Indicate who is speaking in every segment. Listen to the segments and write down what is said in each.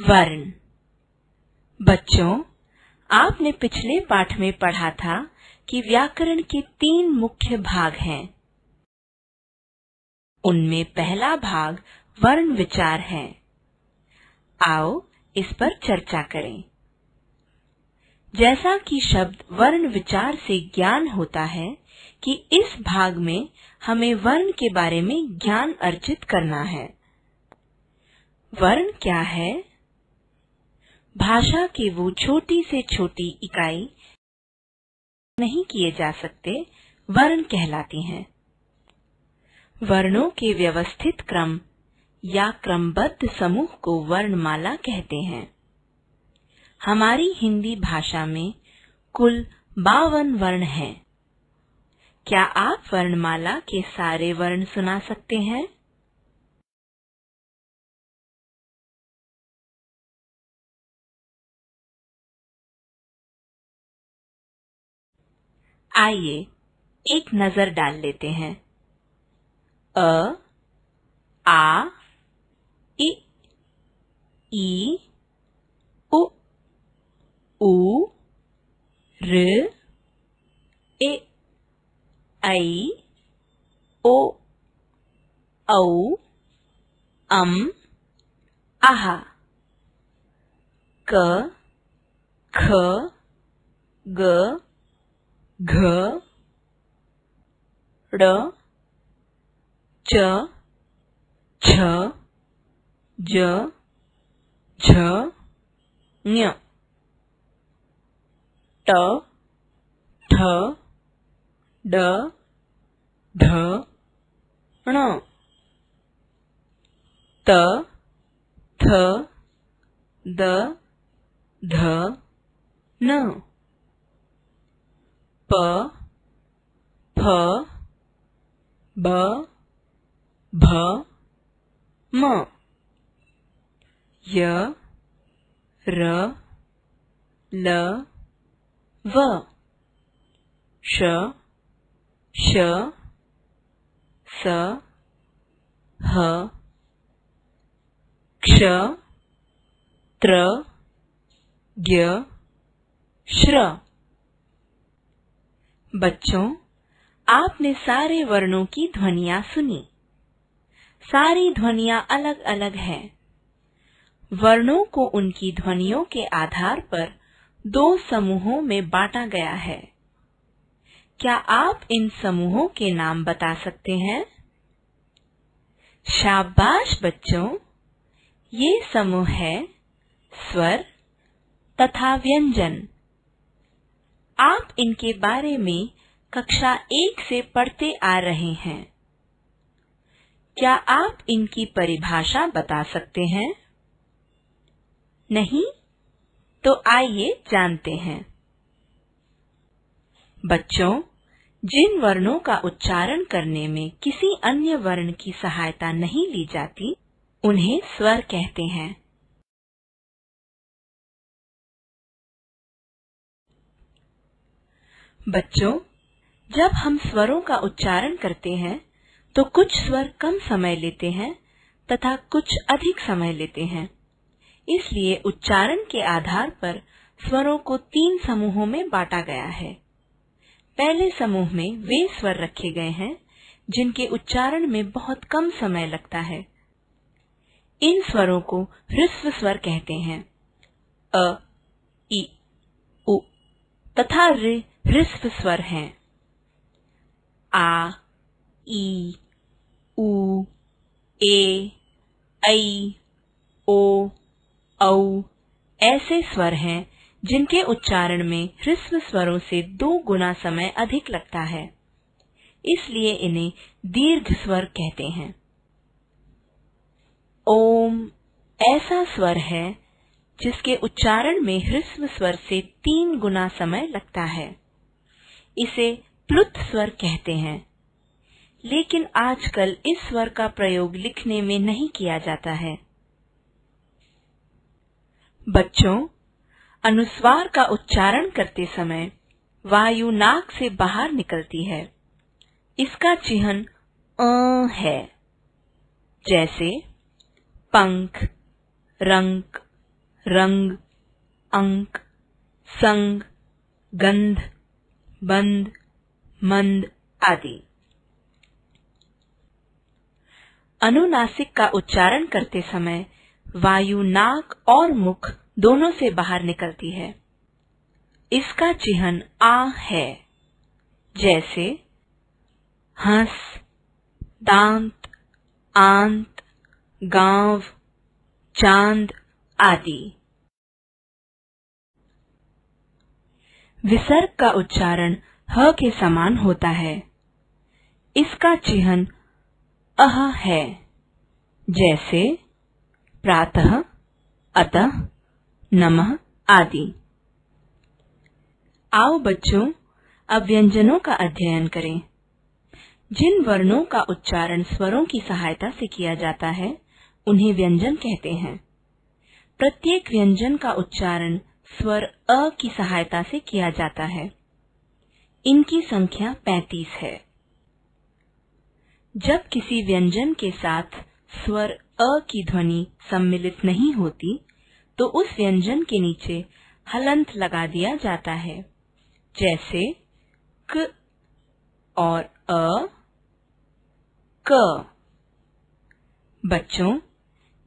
Speaker 1: वर्ण। बच्चों, आपने पिछले पाठ में पढ़ा था कि व्याकरण के 3 मुख्य भाग हैं। उनमें पहला भाग वर्ण विचार है। आओ इस पर चर्चा करें। जैसा कि शब्द वर्ण विचार से ज्ञान होता है कि इस भाग में हमें वर्ण के बारे में ज्ञान अर्जित करना है। वर्ण क्या है? भाषा की वो छोटी से छोटी इकाई नहीं किए जा सकते, वर्ण कहलाती हैं। वर्णों के व्यवस्थित क्रम या क्रमबद्ध समूह को वर्णमाला कहते हैं। हमारी हिंदी भाषा में कुल 52 वर्ण हैं। क्या आप वर्णमाला के सारे वर्ण सुना सकते हैं? आइए एक नजर डाल लेते हैं। अ, आ, इ, ई, उ, ऊ, ऋ, ए, ऐ, ओ, औ, अम, आह। क, ख, ग, घ, ड़, च, छ, ज, झ, ञ, ट, ठ, ड, ढ, ण, त, थ, द, ध, न, प, फ, ब, भ, म, य, र, ल, व, श, श, स, ह, क्ष, त्र, ज्ञ, श्र। बच्चों, आपने सारे वर्णों की ध्वनियां सुनी। सारी ध्वनियां अलग अलग हैं। वर्णों को उनकी ध्वनियों के आधार पर 2 समूहों में बांटा गया है। क्या आप इन समूहों के नाम बता सकते हैं? शाबाश बच्चों, ये समूह है स्वर तथा व्यंजन। आप इनके बारे में कक्षा 1 से पढ़ते आ रहे हैं। क्या आप इनकी परिभाषा बता सकते हैं? नहीं? तो आइए जानते हैं। बच्चों, जिन वर्णों का उच्चारण करने में किसी अन्य वर्ण की सहायता नहीं ली जाती, उन्हें स्वर कहते हैं। बच्चों, जब हम स्वरों का उच्चारण करते हैं तो कुछ स्वर कम समय लेते हैं तथा कुछ अधिक समय लेते हैं। इसलिए उच्चारण के आधार पर स्वरों को 3 समूहों में बांटा गया है। पहले समूह में वे स्वर रखे गए हैं जिनके उच्चारण में बहुत कम समय लगता है। इन स्वरों को ह्रस्व स्वर कहते हैं। अ, इ, उ तथा ऋ ह्रस्व स्वर हैं। आ, ई, उ, ए, ऐ, ओ, औ ऐसे स्वर हैं जिनके उच्चारण में ह्रस्व स्वरों से 2 गुना समय अधिक लगता है। इसलिए इन्हें दीर्घ स्वर कहते हैं। ओम ऐसा स्वर है जिसके उच्चारण में ह्रस्व स्वर से 3 गुना समय लगता है। इसे प्लुत स्वर कहते हैं, लेकिन आजकल इस स्वर का प्रयोग लिखने में नहीं किया जाता है। बच्चों, अनुस्वार का उच्चारण करते समय वायु नाक से बाहर निकलती है। इसका चिह्न अ है। जैसे पंख, रंक, रंग, अंक, संग, गंध, बंध, मंद आदि। अनुनासिक का उच्चारण करते समय वायु नाक और मुख दोनों से बाहर निकलती है। इसका चिह्न आ है, जैसे हंस, दांत, आंत, गांव, चांद आदि। विसर्ग का उच्चारण ह के समान होता है। इसका चिह्न अह है, जैसे प्रातः, अतः, नमः आदि। आओ बच्चों, अब व्यंजनों का अध्ययन करें। जिन वर्णों का उच्चारण स्वरों की सहायता से किया जाता है, उन्हें व्यंजन कहते हैं। प्रत्येक व्यंजन का उच्चारण स्वर अ की सहायता से किया जाता है। इनकी संख्या 35 है। जब किसी व्यंजन के साथ स्वर अ की ध्वनि सम्मिलित नहीं होती, तो उस व्यंजन के नीचे हलंत लगा दिया जाता है, जैसे क और अ, क। बच्चों,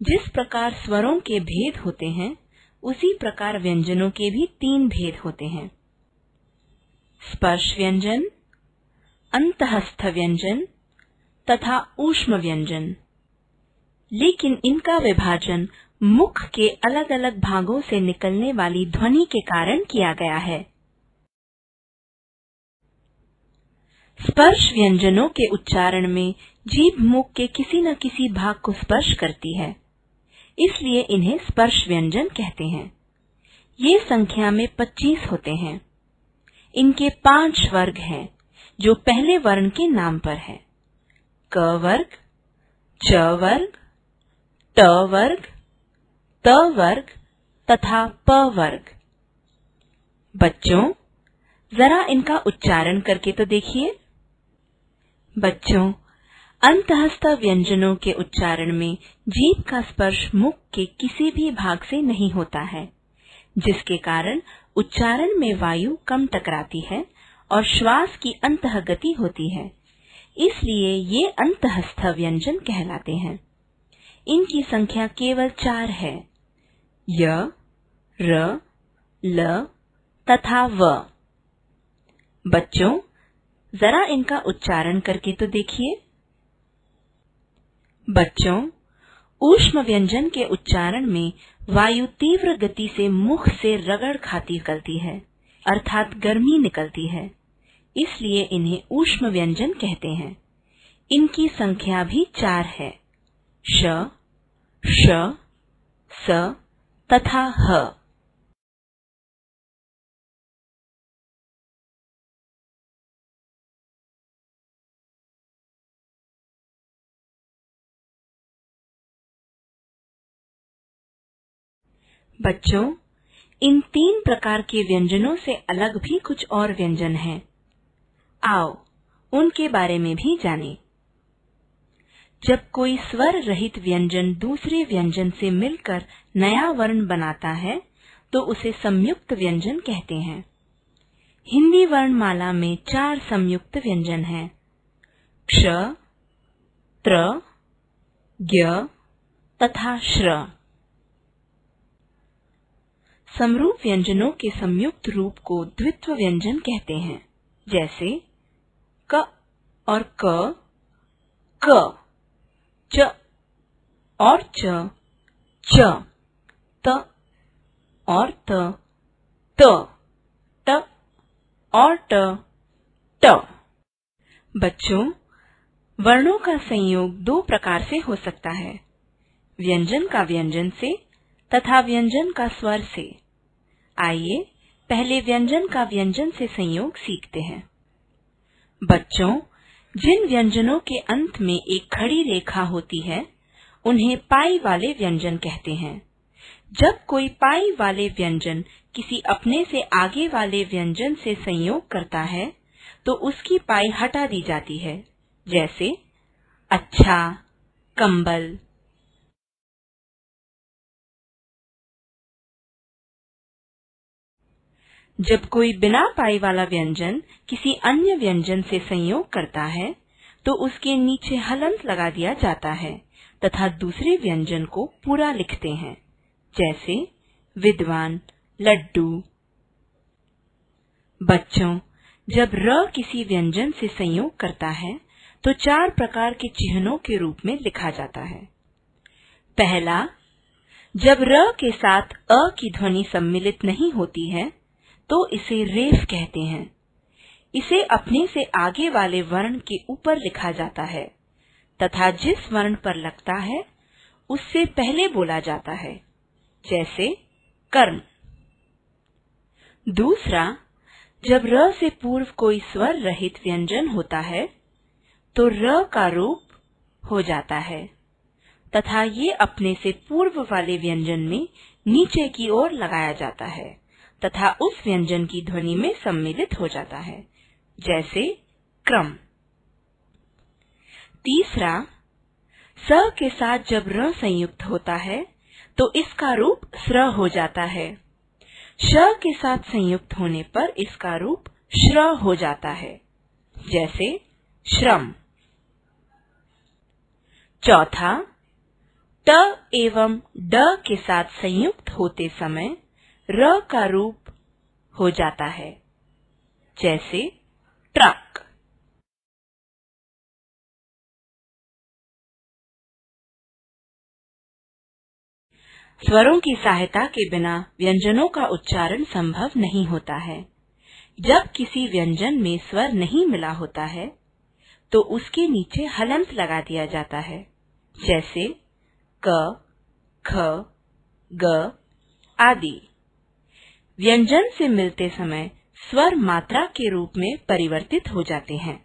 Speaker 1: जिस प्रकार स्वरों के भेद होते हैं, उसी प्रकार व्यंजनों के भी 3 भेद होते हैं: स्पर्श व्यंजन, अंतःस्थ व्यंजन तथा ऊष्म व्यंजन। लेकिन इनका विभाजन मुख के अलग-अलग भागों से निकलने वाली ध्वनि के कारण किया गया है। स्पर्श व्यंजनों के उच्चारण में जीभ मुख के किसी न किसी भाग को स्पर्श करती है, इसलिए इन्हें स्पर्श व्यंजन कहते हैं। ये संख्या में 25 होते हैं। इनके 5 वर्ग हैं, जो पहले वर्ण के नाम पर है: क वर्ग, च वर्ग, ट वर्ग, त वर्ग तथा प वर्ग। बच्चों, जरा इनका उच्चारण करके तो देखिए। बच्चों, अंतःस्थ व्यंजनों के उच्चारण में जीभ का स्पर्श मुख के किसी भी भाग से नहीं होता है, जिसके कारण उच्चारण में वायु कम टकराती है और श्वास की अंतःगति होती है। इसलिए ये अंतःस्थ व्यंजन कहलाते हैं। इनकी संख्या केवल 4 है: य, र, ल तथा व। बच्चों, जरा इनका उच्चारण करके तो देखिए। बच्चों, ऊष्म व्यंजन के उच्चारण में वायु तीव्र गति से मुख से रगड़ खाती निकलती है, अर्थात गर्मी निकलती है। इसलिए इन्हें ऊष्म व्यंजन कहते हैं। इनकी संख्या भी 4 है: श, श, स तथा ह। बच्चों, इन 3 प्रकार के व्यंजनों से अलग भी कुछ और व्यंजन हैं। आओ, उनके बारे में भी जानें। जब कोई स्वर रहित व्यंजन दूसरे व्यंजन से मिलकर नया वर्ण बनाता है, तो उसे संयुक्त व्यंजन कहते हैं। हिंदी वर्णमाला में 4 संयुक्त व्यंजन हैं: क्ष, त्र, ज्ञ तथा श्र। समरूप व्यंजनों के संयुक्त रूप को द्वित्व व्यंजन कहते हैं, जैसे क और क, च और च, त और त और ट। बच्चों, वर्णों का संयोग 2 प्रकार से हो सकता है: व्यंजन का व्यंजन से तथा व्यंजन का स्वर से। आइए पहले व्यंजन का व्यंजन से संयोग सीखते हैं। बच्चों, जिन व्यंजनों के अंत में एक खड़ी रेखा होती है, उन्हें पाई वाले व्यंजन कहते हैं। जब कोई पाई वाले व्यंजन किसी अपने से आगे वाले व्यंजन से संयोग करता है, तो उसकी पाई हटा दी जाती है, जैसे अच्छा, कंबल। जब कोई बिना पाई वाला व्यंजन किसी अन्य व्यंजन से संयोग करता है तो उसके नीचे हलंत लगा दिया जाता है तथा दूसरे व्यंजन को पूरा लिखते हैं, जैसे विद्वान, लड्डू। बच्चों, जब र किसी व्यंजन से संयोग करता है तो 4 प्रकार के चिन्हों के रूप में लिखा जाता है। पहला, जब र के साथ अ की ध्वनि सम्मिलित नहीं होती है तो इसे रेफ कहते हैं। इसे अपने से आगे वाले वर्ण के ऊपर लिखा जाता है तथा जिस वर्ण पर लगता है उससे पहले बोला जाता है, जैसे कर्म। दूसरा, जब र से पूर्व कोई स्वर रहित व्यंजन होता है तो र का रूप हो जाता है तथा ये अपने से पूर्व वाले व्यंजन में नीचे की ओर लगाया जाता है तथा उस व्यंजन की ध्वनि में सम्मिलित हो जाता है, जैसे क्रम। तीसरा, स के साथ जब र संयुक्त होता है तो इसका रूप स्र हो जाता है। श के साथ संयुक्त होने पर इसका रूप श्र हो जाता है, जैसे श्रम। चौथा, ट एवं ड के साथ संयुक्त होते समय र का रूप हो जाता है, जैसे ट्रक। स्वरों की सहायता के बिना व्यंजनों का उच्चारण संभव नहीं होता है। जब किसी व्यंजन में स्वर नहीं मिला होता है तो उसके नीचे हलंत लगा दिया जाता है, जैसे क, ख, ग आदि। व्यंजन से मिलते समय स्वर मात्रा के रूप में परिवर्तित हो जाते हैं।